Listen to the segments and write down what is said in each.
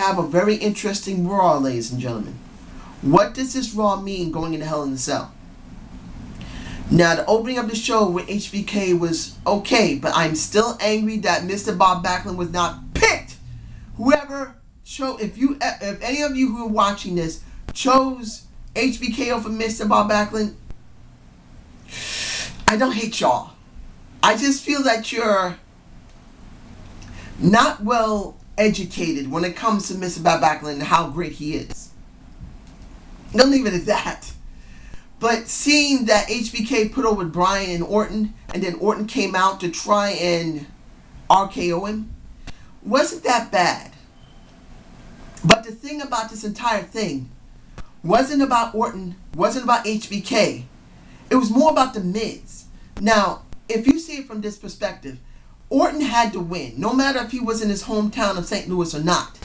have a very interesting Raw, ladies and gentlemen. What does this Raw mean going into Hell in a Cell? Now, the opening of the show with HBK was okay, but I'm still angry that Mr. Bob Backlund was not picked. Whoever chose, if any of you who are watching this chose HBK over Mr. Bob Backlund, I don't hate y'all. I just feel that you're not well educated when it comes to Mr. Bob Backlund and how great he is. Don't leave it at that. But seeing that HBK put over Bryan and Orton, and then Orton came out to try and RKO him, wasn't that bad. But the thing about this entire thing wasn't about Orton, wasn't about HBK. It was more about The Miz. Now, if you see it from this perspective, Orton had to win, no matter if he was in his hometown of St. Louis or not.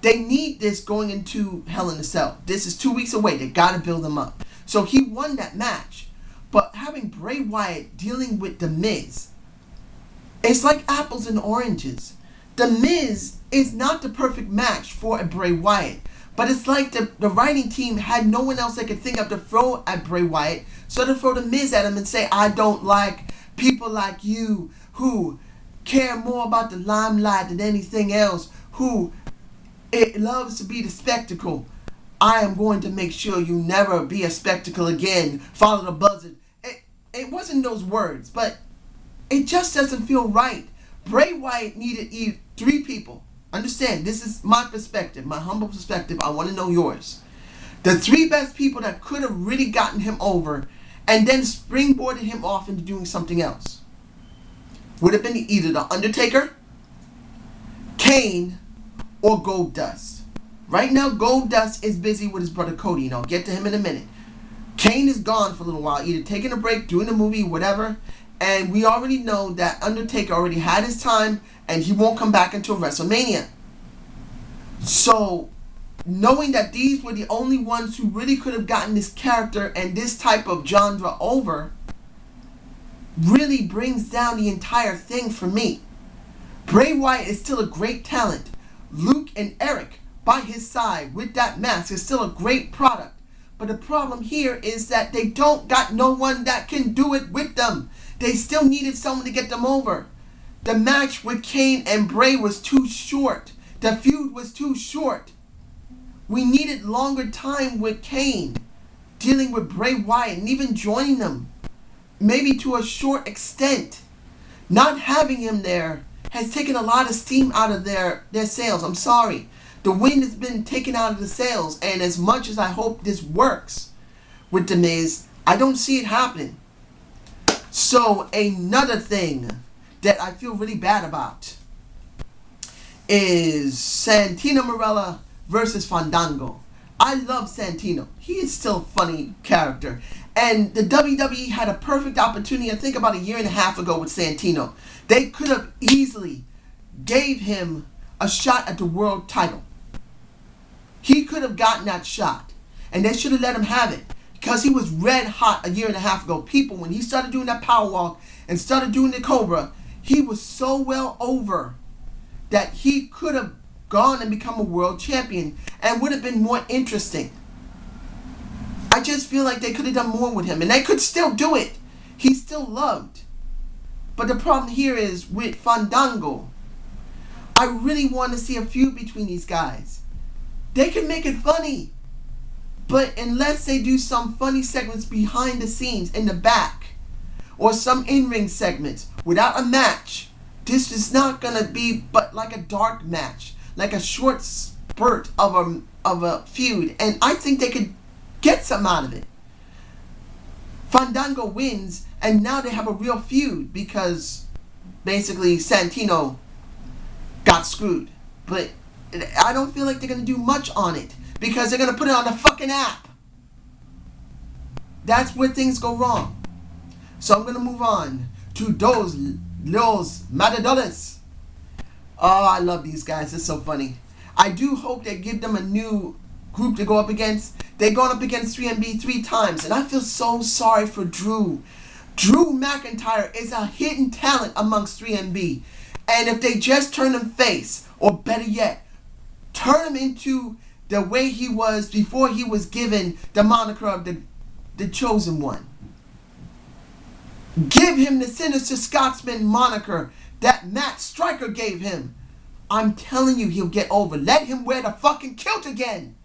They need this going into Hell in a Cell. This is 2 weeks away. They got to build them up. So he won that match. But having Bray Wyatt dealing with The Miz, it's like apples and oranges. The Miz is not the perfect match for a Bray Wyatt. But it's like the writing team had no one else they could think of to throw at Bray Wyatt. So they throw The Miz at him and say, I don't like people like you who care more about the limelight than anything else, who it loves to be the spectacle. I am going to make sure you never be a spectacle again. Follow the buzzard. It wasn't those words, but it just doesn't feel right. Bray Wyatt needed 3 people. Understand, this is my perspective, my humble perspective. I want to know yours. The 3 best people that could have really gotten him over and then springboarded him off into doing something else would have been either The Undertaker, Kane, or Goldust. Right now, Goldust is busy with his brother Cody, and I'll get to him in a minute. Kane is gone for a little while, either taking a break, doing a movie, whatever. And we already know that Undertaker already had his time, and he won't come back until WrestleMania. So, knowing that these were the only ones who really could have gotten this character and this type of genre over, really brings down the entire thing for me. Bray Wyatt is still a great talent. Luke and Eric by his side with that mask is still a great product. But the problem here is that they don't got no one that can do it with them. They still needed someone to get them over. The match with Kane and Bray was too short. The feud was too short. We needed longer time with Kane dealing with Bray Wyatt and even joining them. Maybe to a short extent. Not having him there has taken a lot of steam out of their sails. I'm sorry. The wind has been taken out of the sails, and as much as I hope this works with The Miz, I don't see it happening. So another thing that I feel really bad about is Santino Marella versus Fandango. I love Santino. He is still a funny character. And the WWE had a perfect opportunity, I think about 1.5 years ago with Santino. They could have easily gave him a shot at the world title. He could have gotten that shot. And they should have let him have it. Because he was red hot 1.5 years ago. People, when he started doing that power walk and started doing the Cobra, he was so well over that he could have gone and become a world champion and would have been more interesting. I just feel like they could have done more with him. And they could still do it. He's still loved. But the problem here is with Fandango. I really want to see a feud between these guys. They can make it funny. But unless they do some funny segments behind the scenes in the back, or some in-ring segments without a match, this is not going to be but like a dark match, like a short spurt of a feud. And I think they could get something out of it. Fandango wins, and now they have a real feud because basically Santino got screwed. But I don't feel like they're going to do much on it because they're going to put it on the fucking app. That's where things go wrong. So I'm going to move on to Los Matadores. Oh, I love these guys. It's so funny. I do hope they give them a new group to go up against. They've gone up against 3MB 3 times, and I feel so sorry for Drew. Drew McIntyre is a hidden talent amongst 3MB. And if they just turn him face, or better yet, Turn him into the way he was before he was given the moniker of the Chosen One. Give him the Sinister Scotsman moniker that Matt Striker gave him. I'm telling you, he'll get over. Let him wear the fucking kilt again.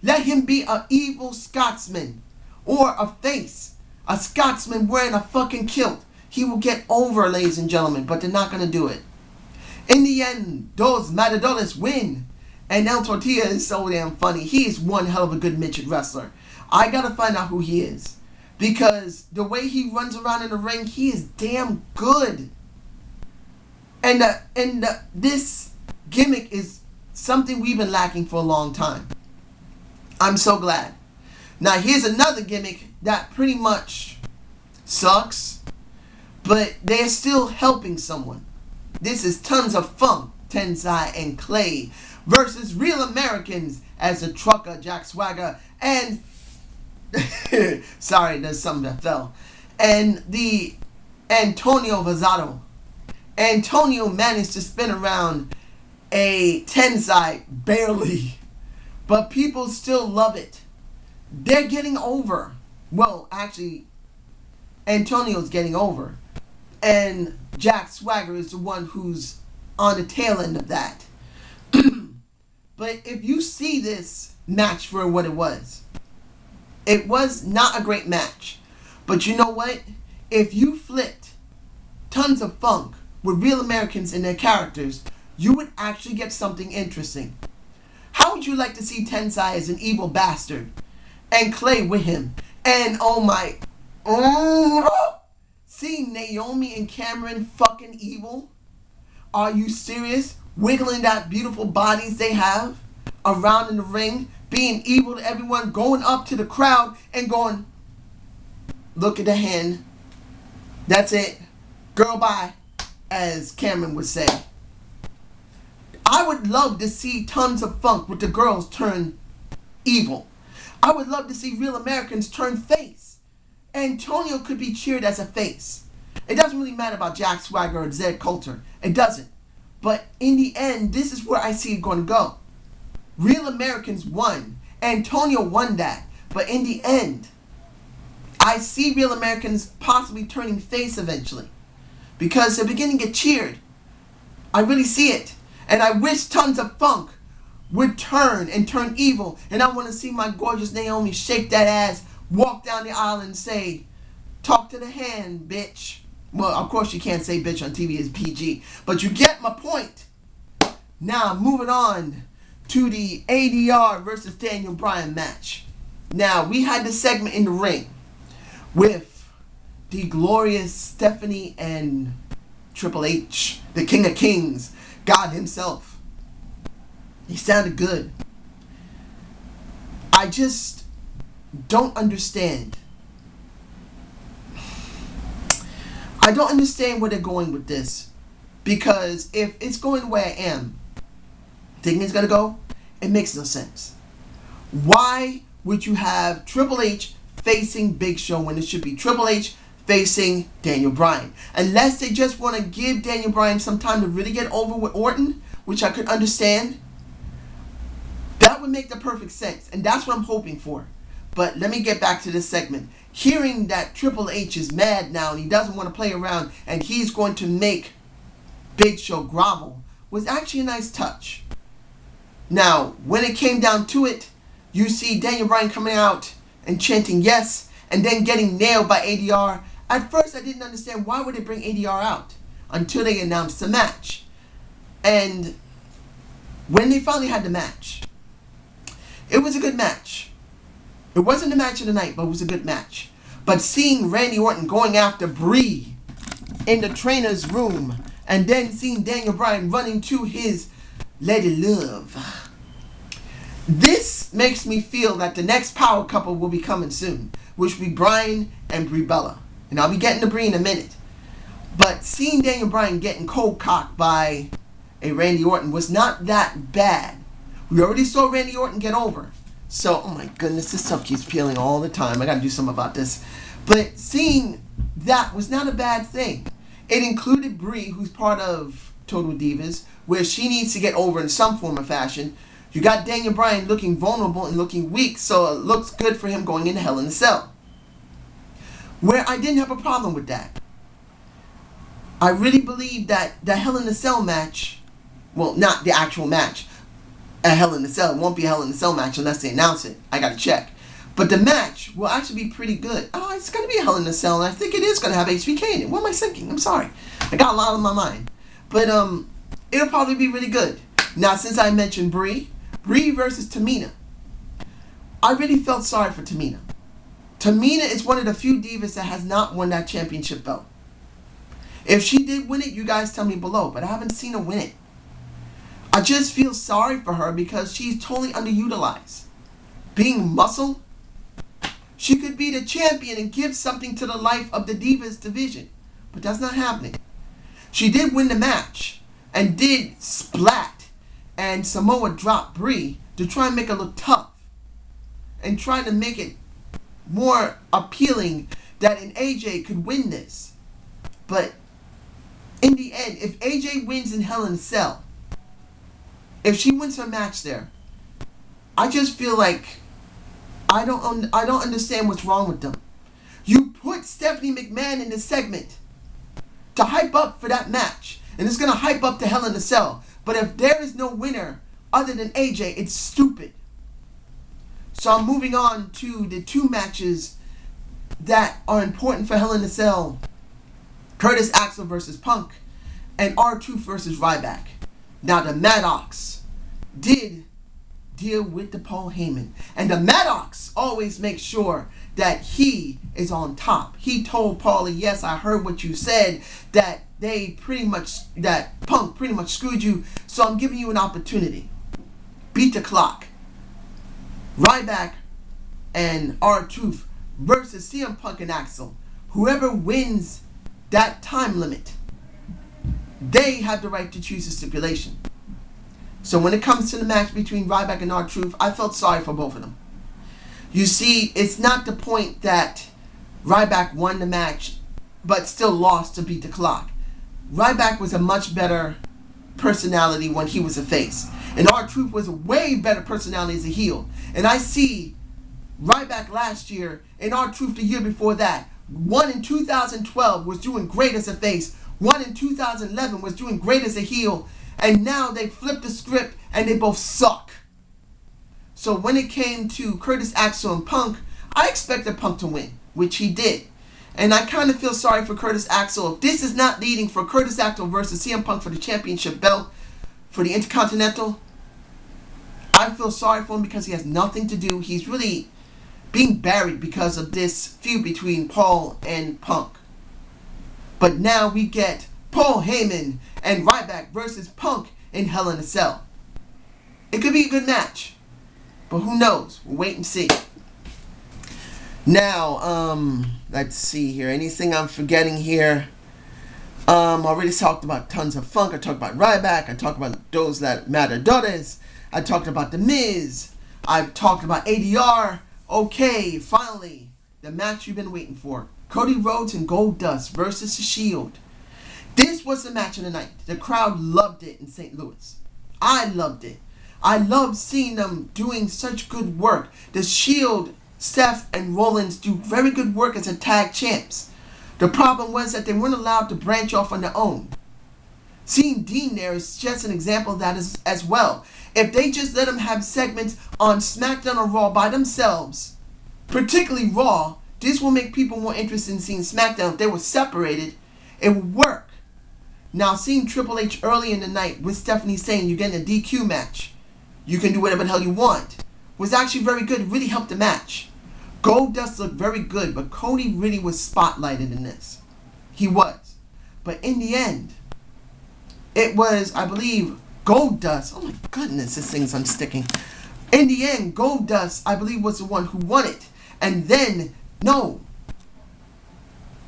Let him be an evil Scotsman. Or a face. A Scotsman wearing a fucking kilt. He will get over, ladies and gentlemen. But they're not going to do it. In the end, those Matadores win. And El Tortilla is so damn funny. He is one hell of a good midget wrestler. I got to find out who he is. Because the way he runs around in the ring, he is damn good. And this gimmick is something we've been lacking for a long time. I'm so glad. Now here's another gimmick that pretty much sucks, but they're still helping someone. This is Tons of Funk, Tensai and Clay versus Real Americans as the Trucker, Jack Swagger, and sorry, there's something that fell. And the Antonio Vazado. Antonio managed to spin around a Tensai barely, but people still love it. They're getting over. Well, actually, Antonio's getting over, and Jack Swagger is the one who's on the tail end of that. But if you see this match for what it was not a great match. But you know what? If you flipped Tons of Funk with Real Americans and their characters, you would actually get something interesting. How would you like to see Tensai as an evil bastard? And Clay with him. And seeing Naomi and Cameron fucking evil? Are you serious? Wiggling that beautiful bodies they have around in the ring, being evil to everyone, going up to the crowd and going, look at the hand. That's it. Girl, bye. As Cameron would say. I would love to see Tons of Funk with the girls turn evil. I would love to see Real Americans turn face. Antonio could be cheered as a face. It doesn't really matter about Jack Swagger or Zed Coulter. It doesn't. But in the end, this is where I see it going to go. Real Americans won. Antonio won that. But in the end, I see Real Americans possibly turning face eventually. Because they're beginning to get cheered. I really see it. And I wish Tons of Funk would turn and turn evil. And I want to see my gorgeous Naomi shake that ass, walk down the aisle and say, talk to the hand, bitch. Well, of course you can't say bitch on TV, it's PG. But you get my point. Now, moving on to the ADR versus Daniel Bryan match. Now, we had this segment in the ring with the glorious Stephanie and Triple H, the King of Kings, God himself. He sounded good. I just don't understand. I don't understand where they're going with this. Because if it's going the way I am thinking it's going to go, it makes no sense. Why would you have Triple H facing Big Show when it should be Triple H facing Daniel Bryan? Unless they just want to give Daniel Bryan some time to really get over with Orton, which I could understand. That would make the perfect sense. And that's what I'm hoping for. But let me get back to this segment. Hearing that Triple H is mad now and he doesn't want to play around and he's going to make Big Show grovel was actually a nice touch. Now, when it came down to it, you see Daniel Bryan coming out and chanting yes and then getting nailed by ADR. At first, I didn't understand why would they bring ADR out until they announced the match. And when they finally had the match, it was a good match. It wasn't the match of the night, but it was a good match. But seeing Randy Orton going after Bree in the trainer's room and then seeing Daniel Bryan running to his Lady Love, this makes me feel that the next power couple will be coming soon, which will be Bryan and Brie Bella. And I'll be getting to Brie in a minute. But seeing Daniel Bryan getting cold cocked by a Randy Orton was not that bad. We already saw Randy Orton get over. So, oh my goodness, this stuff keeps peeling all the time. I gotta do something about this. But seeing that was not a bad thing. It included Brie, who's part of Total Divas, where she needs to get over in some form or fashion. You got Daniel Bryan looking vulnerable and looking weak, so it looks good for him going into Hell in a Cell. Where I didn't have a problem with that. I really believe that the Hell in a Cell match, well, not the actual match, a Hell in a Cell, it won't be a Hell in a Cell match unless they announce it. I gotta check. But the match will actually be pretty good. Oh, it's gonna be a Hell in a Cell, and I think it is gonna have HBK in it. What am I thinking? I'm sorry. I got a lot on my mind. But it'll probably be really good. Now, since I mentioned Brie versus Tamina, I really felt sorry for Tamina. Tamina is one of the few divas that has not won that championship belt. If she did win it, you guys tell me below, but I haven't seen her win it. I just feel sorry for her because she's totally underutilized. Being muscle, she could be the champion and give something to the life of the Divas division, but that's not happening. She did win the match and did splat and Samoa drop Brie to try and make her look tough and try to make it more appealing that an AJ could win this. But in the end, if AJ wins in Hell in a Cell, if she wins her match there, I just feel like I don't understand what's wrong with them. You put Stephanie McMahon in this segment to hype up for that match, and it's going to hype up to Hell in a Cell. But if there is no winner other than AJ, it's stupid. So I'm moving on to the two matches that are important for Hell in a Cell. Curtis Axel versus Punk, and R-Truth versus Ryback. Now the Maddox did deal with the Paul Heyman, and the Maddox always makes sure that he is on top. He told Paulie, yes, I heard what you said, that Punk pretty much screwed you, so I'm giving you an opportunity. Beat the clock. Ryback and R-Truth versus CM Punk and Axel. Whoever wins that time limit, they have the right to choose a stipulation. So when it comes to the match between Ryback and R-Truth, I felt sorry for both of them. You see, it's not the point that Ryback won the match but still lost to beat the clock. Ryback was a much better personality when he was a face, and R-Truth was a way better personality as a heel. And I see Ryback last year and R-Truth the year before that. One in 2012 was doing great as a face. One in 2011 was doing great as a heel. And now they flipped the script and they both suck. So when it came to Curtis Axel and Punk, I expected Punk to win, which he did. And I kind of feel sorry for Curtis Axel. If this is not leading for Curtis Axel versus CM Punk for the championship belt, for the Intercontinental, I feel sorry for him because he has nothing to do. He's really being buried because of this feud between Paul and Punk. But now we get Paul Heyman and Ryback versus Punk in Hell in a Cell. It could be a good match, but who knows? We'll wait and see. Now, let's see here. Anything I'm forgetting here? I already talked about tons of funk. I talked about Ryback. I talked about those that matter daughters. I talked about The Miz. I've talked about ADR. Okay, finally, the match you've been waiting for. Cody Rhodes and Goldust versus The Shield. This was the match of the night. The crowd loved it in St. Louis. I loved it. I loved seeing them doing such good work. The Shield, Seth and Rollins do very good work as a tag champs. The problem was that they weren't allowed to branch off on their own. Seeing Dean there is just an example of that as well. If they just let them have segments on SmackDown or Raw by themselves, particularly Raw, this will make people more interested in seeing SmackDown. If they were separated, it would work. Now, seeing Triple H early in the night with Stephanie saying you're getting a DQ match, you can do whatever the hell you want, was actually very good. It really helped the match. Goldust looked very good, but Cody really was spotlighted in this. He was. But in the end, it was, I believe, Goldust. Oh my goodness, this thing's unsticking. In the end, Goldust, I believe, was the one who won it. And then, no,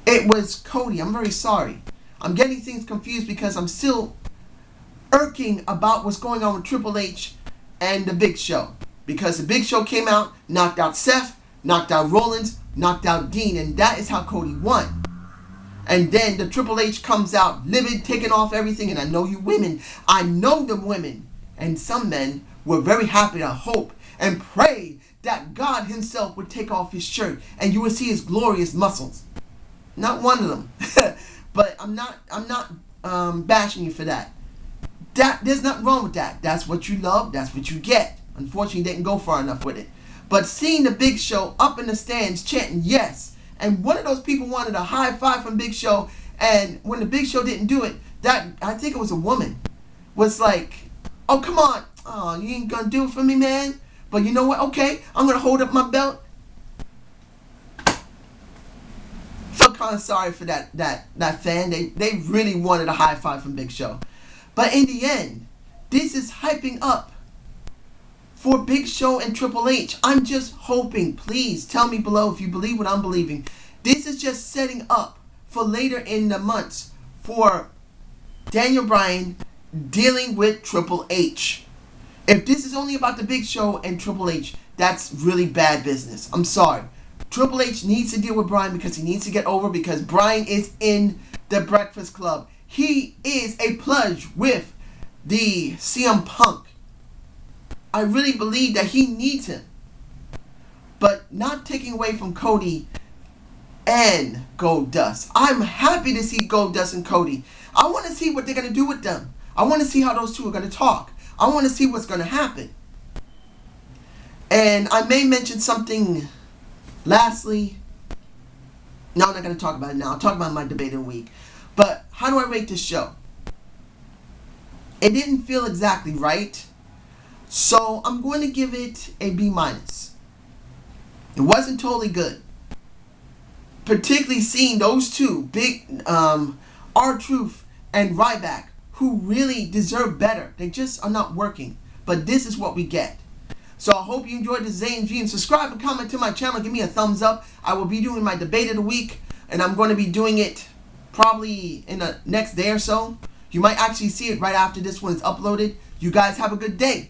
it was Cody. I'm very sorry. I'm getting things confused because I'm still irking about what's going on with Triple H and the Big Show. Because the Big Show came out, knocked out Seth, knocked out Rollins, knocked out Dean, and that is how Cody won. And then the Triple H comes out livid, taking off everything, and I know you women, I know the women, and some men were very happy to hope and pray that God himself would take off his shirt and you would see his glorious muscles. Not one of them. But I'm not bashing you for that. There's nothing wrong with that. That's what you love. That's what you get. Unfortunately, didn't go far enough with it. But seeing the Big Show up in the stands chanting yes, and one of those people wanted a high five from Big Show, and when the Big Show didn't do it, that I think it was a woman, was like, oh, come on. Oh, you ain't gonna do it for me, man? But you know what? Okay, I'm gonna hold up my belt. Felt kind of sorry for that fan. They really wanted a high five from Big Show. But in the end, this is hyping up for Big Show and Triple H. I'm just hoping, please tell me below if you believe what I'm believing. This is just setting up for later in the months for Daniel Bryan dealing with Triple H. If this is only about the Big Show and Triple H, that's really bad business. I'm sorry. Triple H needs to deal with Bryan because he needs to get over, because Bryan is in the Breakfast Club. He is a pledge with the CM Punk. I really believe that he needs him. But not taking away from Cody and Goldust. I'm happy to see Goldust and Cody. I want to see what they're going to do with them. I want to see how those two are going to talk. I want to see what's going to happen. And I may mention something lastly. No, I'm not going to talk about it now. I'll talk about my debate in a week. But how do I rate this show? It didn't feel exactly right. So I'm going to give it a B-. It wasn't totally good. Particularly seeing those two, big R-Truth and Ryback, who really deserve better. They just are not working. But this is what we get. So I hope you enjoyed the Zane G, and subscribe and comment to my channel. Give me a thumbs up. I will be doing my debate of the week, and I'm going to be doing it probably in the next day or so. You might actually see it right after this one is uploaded. You guys have a good day.